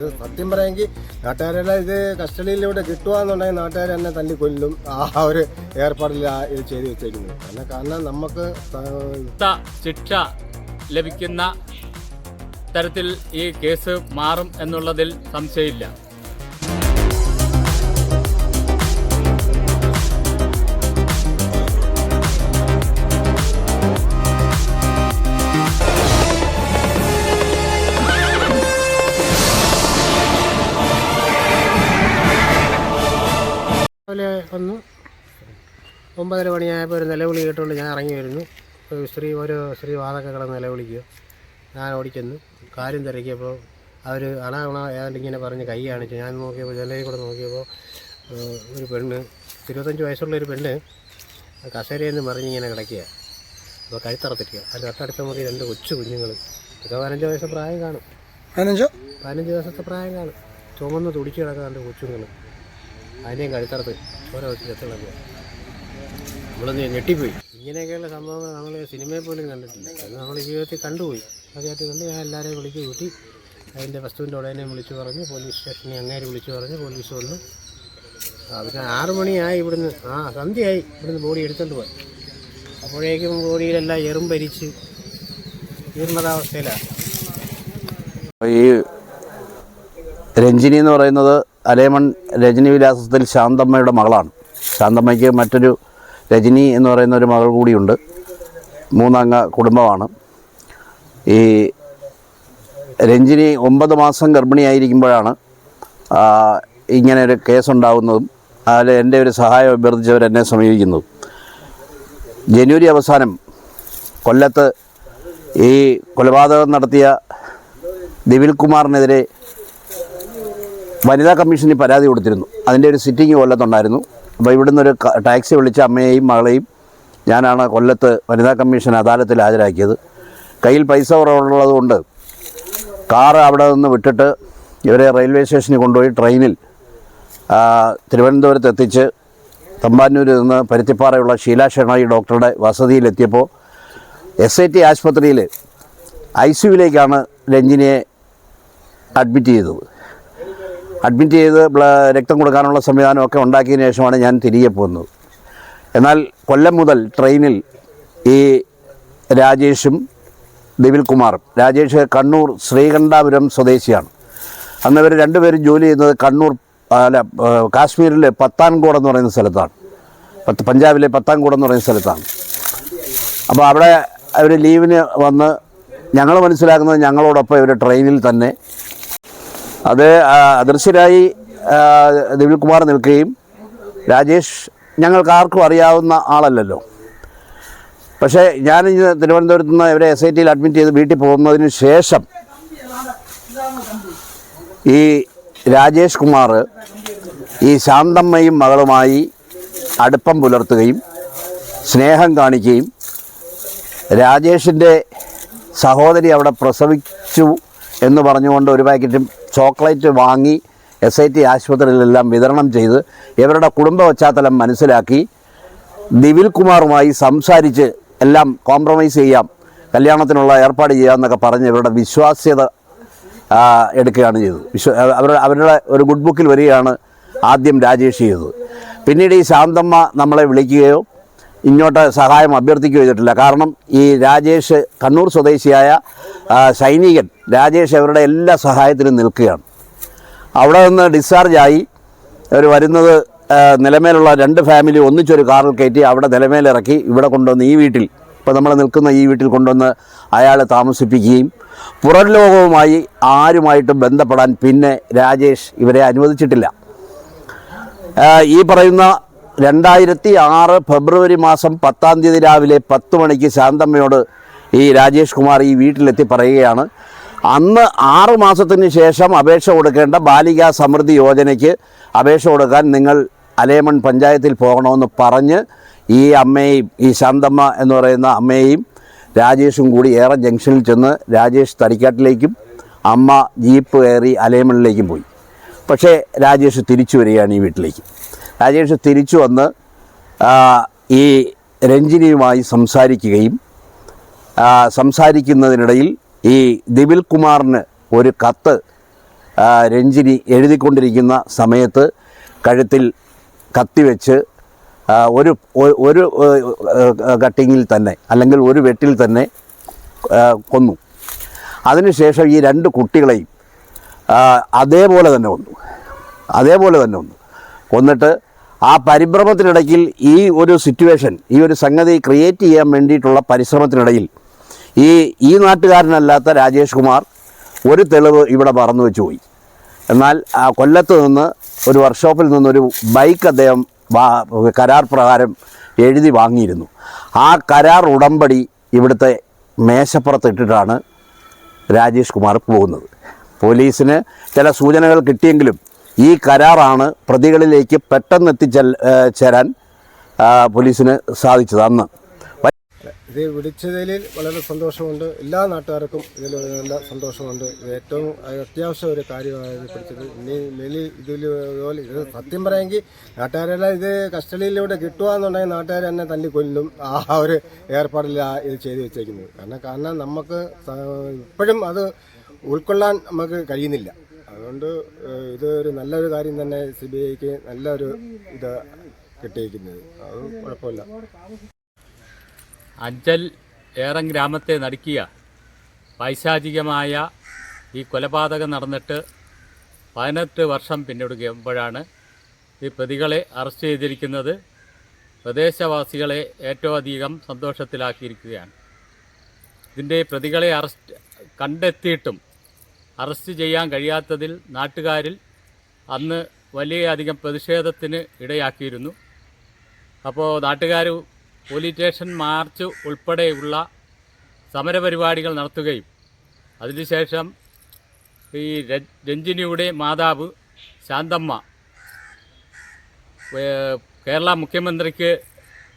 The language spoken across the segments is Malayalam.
സത്യം പറയാമെങ്കിൽ നാട്ടുകാരെല്ലാം ഇത് കസ്റ്റഡിയിലൂടെ കിട്ടുകയെന്നുണ്ടെങ്കിൽ നാട്ടുകാർ തന്നെ തല്ലി കൊല്ലും. ആ ഒരു ഏർപ്പാടിൽ ഇത് ചെയ്തു വെച്ചേക്കുന്നത്. കാരണം നമുക്ക് ശിക്ഷ ലഭിക്കുന്ന തരത്തിൽ ഈ കേസ് മാറും എന്നുള്ളതിൽ സംശയമില്ല. വന്നു 9:30 മണിയായപ്പോൾ ഒരു നിലവിളി കേട്ടുകൊണ്ട് ഞാൻ ഇറങ്ങി വരുന്നു. ഒരു സ്ത്രീ വാതൊക്കെ കിടന്ന് നിലവിളിക്കുക. ഞാൻ ഓടിച്ചെന്നു കാര്യം തിരക്കിയപ്പോൾ അവർ ഏതാണ്ട് ഇങ്ങനെ പറഞ്ഞ് കൈ കാണിച്ചു. ഞാൻ നോക്കിയപ്പോൾ ജനലിൽ കൂടെ നോക്കിയപ്പോൾ ഒരു പെണ്ണ് 25 വയസ്സുള്ളൊരു പെണ്ണ് കസേരയിൽ നിന്ന് മറിഞ്ഞിങ്ങനെ കിടക്കുക. അപ്പോൾ കഴുത്തറത്തിരിക്കുക. അതിൻ്റെ തൊട്ടടുത്ത മുറി 2 കൊച്ചു കുഞ്ഞുങ്ങൾ. ഇതൊക്കെ 15 വയസ്സ് പ്രായം കാണും. 15 ദിവസത്തെ പ്രായം കാണും. ചുമന്ന് തുടിച്ച് കിടക്കാണ്ട് കൊച്ചുങ്ങൾ. അതിൻ്റെയും കഴുത്തറത്ത് ഓരോ രസങ്ങളൊക്കെ നമ്മളൊന്ന് ഞെട്ടിപ്പോയി. ഇങ്ങനെയൊക്കെയുള്ള സംഭവങ്ങൾ നമ്മൾ സിനിമയിൽ പോലും കണ്ടിട്ടില്ല. അത് നമ്മൾ ജീവിതത്തിൽ കണ്ടുപോയി. അതായിട്ട് കണ്ട് ഞാൻ എല്ലാവരെയും വിളിച്ച് കൂട്ടി അതിൻ്റെ വസ്തുവിൻ്റെ ഉടനെ വിളിച്ച് പറഞ്ഞ് പോലീസ് സ്റ്റേഷനിൽ അങ്ങേര് വിളിച്ച് പറഞ്ഞ് പോലീസ് വന്നു. പിന്നെ 6 മണിയായി ഇവിടുന്ന്. സന്ധ്യയായി ഇവിടുന്ന് ബോഡി എടുത്തുകൊണ്ട് പോയി. അപ്പോഴേക്കും ബോഡിയിലെല്ലാം എറുമ്പരിച്ച് ജീർണതാവസ്ഥയിലാണ്. ഈ രഞ്ജിനി എന്ന് പറയുന്നത് അലേമൺ രജനി വിലാസത്തിൽ ശാന്തമ്മയുടെ മകളാണ്. ശാന്തമ്മയ്ക്ക് മറ്റൊരു രജനി എന്ന് പറയുന്ന ഒരു മകൾ കൂടിയുണ്ട്. 3 അംഗ കുടുംബമാണ്. ഈ രഞ്ജിനി 9 മാസം ഗർഭിണിയായിരിക്കുമ്പോഴാണ് ഇങ്ങനെ ഒരു കേസുണ്ടാകുന്നതും അതിൽ എൻ്റെ ഒരു സഹായം അഭ്യർത്ഥിച്ചവർ എന്നെ സമീപിക്കുന്നതും. ജനുവരി അവസാനം കൊല്ലത്ത് ഈ കൊലപാതകം നടത്തിയ ദിവിൽ കുമാറിനെതിരെ വനിതാ കമ്മീഷനിൽ പരാതി കൊടുത്തിരുന്നു. അതിൻ്റെ ഒരു സിറ്റിംഗ് കൊല്ലത്തുണ്ടായിരുന്നു. അപ്പോൾ ഇവിടുന്ന് ഒരു ടാക്സി വിളിച്ച് അമ്മയെയും മകളെയും ഞാനാണ് കൊല്ലത്ത് വനിതാ കമ്മീഷൻ അദാലത്തിൽ ഹാജരാക്കിയത്. കയ്യിൽ പൈസ കുറവുള്ളതുകൊണ്ട് കാറ് അവിടെ നിന്ന് വിട്ടിട്ട് ഇവരെ റെയിൽവേ സ്റ്റേഷനിൽ കൊണ്ടുപോയി ട്രെയിനിൽ തിരുവനന്തപുരത്ത് എത്തിച്ച് തമ്പാനൂരിൽ നിന്ന് പരുത്തിപ്പാറയുള്ള ഷീല ഷെണായി ഡോക്ടറുടെ വസതിയിലെത്തിയപ്പോൾ SIT ആശുപത്രിയിൽ ICUവിലേക്കാണ് രഞ്ജിനിയെ അഡ്മിറ്റ് ചെയ്തത്. അഡ്മിറ്റ് ചെയ്ത് രക്തം കൊടുക്കാനുള്ള സംവിധാനമൊക്കെ ഉണ്ടാക്കിയതിന് ശേഷമാണ് ഞാൻ തിരികെ പോകുന്നത്. എന്നാൽ കൊല്ലം മുതൽ ട്രെയിനിൽ ഈ രാജേഷും ദിവിൽ കുമാറും. രാജേഷ് കണ്ണൂർ ശ്രീകണ്ഠാപുരം സ്വദേശിയാണ്. അന്ന് ഇവർ 2 പേരും ജോലി ചെയ്യുന്നത് കാശ്മീരിലെ പത്താൻകോട് എന്ന് പറയുന്ന സ്ഥലത്താണ്. പഞ്ചാബിലെ പത്താൻകോട് എന്ന് പറയുന്ന സ്ഥലത്താണ്. അപ്പോൾ അവിടെ അവർ ലീവിന് വന്ന് ഞങ്ങൾ മനസ്സിലാക്കുന്നത് ഞങ്ങളോടൊപ്പം ഇവർ ട്രെയിനിൽ തന്നെ അത് അദൃശ്യരായി ദിവിൽ കുമാർ നിൽക്കുകയും രാജേഷ് ഞങ്ങൾക്ക് ആർക്കും അറിയാവുന്ന ആളല്ലല്ലോ. പക്ഷേ ഞാൻ തിരുവനന്തപുരത്ത് നിന്ന് ഇവരെ SITയിൽ അഡ്മിറ്റ് ചെയ്ത് വീട്ടിൽ പോകുന്നതിന് ശേഷം ഈ രാജേഷ് കുമാർ ഈ ശാന്തമ്മയും മകളുമായി അടുപ്പം പുലർത്തുകയും സ്നേഹം കാണിക്കുകയും രാജേഷിൻ്റെ സഹോദരി അവിടെ പ്രസവിച്ചു എന്ന് പറഞ്ഞുകൊണ്ട് ഒരു പാക്കറ്റും ചോക്ലേറ്റ് വാങ്ങി SIT ആശുപത്രിയിലെല്ലാം വിതരണം ചെയ്ത് ഇവരുടെ കുടുംബ പശ്ചാത്തലം മനസ്സിലാക്കി ദിവിൽ കുമാറുമായി സംസാരിച്ച് എല്ലാം കോംപ്രമൈസ് ചെയ്യാം, കല്യാണത്തിനുള്ള ഏർപ്പാട് ചെയ്യാമെന്നൊക്കെ പറഞ്ഞ് ഇവരുടെ വിശ്വാസ്യത എടുക്കുകയാണ് ചെയ്തത്. അവരുടെ ഒരു ഗുഡ് ബുക്കിൽ വരികയാണ് ആദ്യം രാജേഷ് ചെയ്തത്. പിന്നീട് ഈ ശാന്തമ്മ നമ്മളെ വിളിക്കുകയോ ഇങ്ങോട്ട് സഹായം അഭ്യർത്ഥിക്കുകയോ ചെയ്തിട്ടില്ല. കാരണം ഈ രാജേഷ് കണ്ണൂർ സ്വദേശിയായ സൈനികൻ രാജേഷ് അവരുടെ എല്ലാ സഹായത്തിനും നിൽക്കുകയാണ്. അവിടെ നിന്ന് ഡിസ്ചാർജായി അവർ വരുന്നത് നിലമേലുള്ള 2 ഫാമിലി ഒന്നിച്ചൊരു കാറിൽ കയറ്റി അവിടെ നിലമേലിറക്കി ഇവിടെ കൊണ്ടുവന്ന് ഈ വീട്ടിൽ, ഇപ്പോൾ നമ്മൾ നിൽക്കുന്ന ഈ വീട്ടിൽ കൊണ്ടുവന്ന് അയാളെ താമസിപ്പിക്കുകയും പുറം ലോകവുമായി ആരുമായിട്ടും ബന്ധപ്പെടാൻ പിന്നെ രാജേഷ് ഇവരെ അനുവദിച്ചിട്ടില്ല. ഈ പറയുന്ന 2006 ഫെബ്രുവരി മാസം 10-ാം തീയതി രാവിലെ 10 മണിക്ക് ശാന്തമ്മയോട് ഈ രാജേഷ് കുമാർ ഈ വീട്ടിലെത്തി പറയുകയാണ്, അന്ന് 6 മാസത്തിന് ശേഷം അപേക്ഷ കൊടുക്കേണ്ട ബാലികാ സമൃദ്ധി യോജനയ്ക്ക് അപേക്ഷ കൊടുക്കാൻ നിങ്ങൾ അലേമൺ പഞ്ചായത്തിൽ പോകണമെന്ന് പറഞ്ഞ് ഈ അമ്മയെയും ഈ ശാന്തമ്മ എന്ന് പറയുന്ന അമ്മയെയും രാജേഷും കൂടി ഏറെ ജംഗ്ഷനിൽ ചെന്ന് രാജേഷ് തടിക്കാട്ടിലേക്കും അമ്മ ജീപ്പ് കയറി അലേമണിലേക്കും പോയി. പക്ഷേ രാജേഷ് തിരിച്ചു വരികയാണ് ഈ വീട്ടിലേക്ക്. രാജേഷ് തിരിച്ചു വന്ന് ഈ രഞ്ജിനിയുമായി സംസാരിക്കുന്നതിനിടയിൽ ഈ ദിവിൽ കുമാറിന് ഒരു കത്ത് രഞ്ജിനി എഴുതിക്കൊണ്ടിരിക്കുന്ന സമയത്ത് കഴുത്തിൽ കത്തിവെച്ച് ഒരു ഒരു കട്ടിങ്ങിൽ തന്നെ അല്ലെങ്കിൽ ഒരു വെട്ടിൽ തന്നെ കൊന്നു. അതിനുശേഷം ഈ 2 കുട്ടികളെയും അതേപോലെ തന്നെ കൊന്നു. കൊന്നിട്ട് ആ പരിഭ്രമത്തിനിടയ്ക്ക് ഈ ഒരു സിറ്റുവേഷൻ, ഈ ഒരു സംഗതി ക്രിയേറ്റ് ചെയ്യാൻ വേണ്ടിയിട്ടുള്ള പരിശ്രമത്തിനിടയിൽ ഈ നാട്ടുകാരനല്ലാത്ത രാജേഷ് കുമാർ ഒരു തെളിവ് ഇവിടെ മറന്നു വെച്ച് പോയി. എന്നാൽ കൊല്ലത്ത് നിന്ന് ഒരു വർക്ക്ഷോപ്പിൽ നിന്നൊരു ബൈക്ക് അദ്ദേഹം കരാർ പ്രകാരം എഴുതി വാങ്ങിയിരുന്നു. ആ കരാർ ഉടമ്പടി ഇവിടുത്തെ മേശപ്പുറത്തിട്ടിട്ടാണ് രാജേഷ് കുമാർ പോകുന്നത്. പോലീസിന് ചില സൂചനകൾ കിട്ടിയെങ്കിലും ഈ കരാറാണ് പ്രതികളിലേക്ക് പെട്ടെന്ന് ചേരാൻ പോലീസിന് സാധിച്ചത്. അന്ന് ഇത് വിളിച്ചതിൽ വളരെ സന്തോഷമുണ്ട്. എല്ലാ നാട്ടുകാർക്കും ഇതിൽ നല്ല സന്തോഷമുണ്ട്. ഇത് ഏറ്റവും അത്യാവശ്യം ഒരു കാര്യമാണ് പിടിച്ചത്. ഇനി മേലിൽ ഇതുപോലെ ഇത് സത്യം പറയാമെങ്കിൽ നാട്ടുകാരെല്ലാം ഇത് കസ്റ്റഡിയിലൂടെ കിട്ടുകയെന്നുണ്ടെങ്കിൽ നാട്ടുകാർ എന്നെ തല്ലി കൊല്ലും. ആ ഒരു ഏർപ്പാടിൽ ഇത് ചെയ്തു വെച്ചേക്കുന്നത്. കാരണം നമുക്ക് ഇപ്പോഴും അത് ഉൾക്കൊള്ളാൻ നമുക്ക് കഴിയുന്നില്ല. അതുകൊണ്ട് ഇതൊരു നല്ലൊരു കാര്യം തന്നെ. CBIക്ക് നല്ലൊരു ഇത് കിട്ടിയിരിക്കുന്നത്. അത് കുഴപ്പമില്ല. അഞ്ചൽ ഏറം ഗ്രാമത്തെ നടുക്കിയ പൈശാചികമായ ഈ കൊലപാതകം നടന്നിട്ട് 18 വർഷം പിന്നിടുമ്പോഴാണ് ഈ പ്രതികളെ അറസ്റ്റ് ചെയ്തിരിക്കുന്നത്. പ്രദേശവാസികളെ ഏറ്റവും അധികം സന്തോഷത്തിലാക്കിയിരിക്കുകയാണ്. ഇതിൻ്റെ പ്രതികളെ കണ്ടെത്തിയിട്ടും അറസ്റ്റ് ചെയ്യാൻ കഴിയാത്തതിൽ നാട്ടുകാരിൽ അന്ന് വലിയധികം പ്രതിഷേധത്തിന് ഇടയാക്കിയിരുന്നു. അപ്പോൾ നാട്ടുകാർ പോലീസ് സ്റ്റേഷൻ മാർച്ച് ഉൾപ്പെടെയുള്ള സമരപരിപാടികൾ നടത്തുകയും അതിനുശേഷം ഈ രഞ്ജിനിയുടെ മാതാവ് ശാന്തമ്മ കേരള മുഖ്യമന്ത്രിക്ക്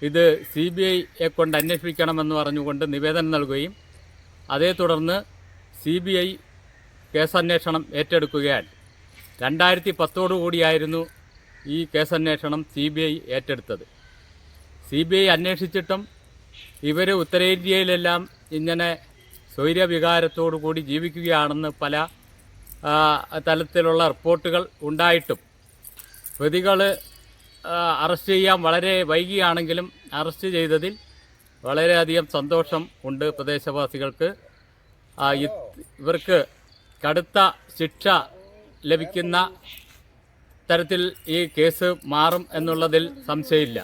ഇത് CBIയെ കൊണ്ട് അന്വേഷിക്കണമെന്ന് പറഞ്ഞുകൊണ്ട് നിവേദനം നൽകുകയും അതേ തുടർന്ന് CBI കേസന്വേഷണം ഏറ്റെടുക്കുകയാണ്. 2010 കൂടിയായിരുന്നു ഈ കേസന്വേഷണം CBI ഏറ്റെടുത്തത്. CBI അന്വേഷിച്ചിട്ടും ഇവർ ഉത്തരേന്ത്യയിലെല്ലാം ഇങ്ങനെ സ്വൈര്യവികാരത്തോടു കൂടി ജീവിക്കുകയാണെന്ന് പല തലത്തിലുള്ള റിപ്പോർട്ടുകൾ ഉണ്ടായിട്ടും പ്രതികൾ അറസ്റ്റ് ചെയ്യാൻ വളരെ വൈകിയാണെങ്കിലും അറസ്റ്റ് ചെയ്തതിൽ വളരെയധികം സന്തോഷം ഉണ്ട് പ്രദേശവാസികൾക്ക്. ഇവർക്ക് കടുത്ത ശിക്ഷ ലഭിക്കുന്ന തരത്തിൽ ഈ കേസ് മാറും എന്നുള്ളതിൽ സംശയമില്ല.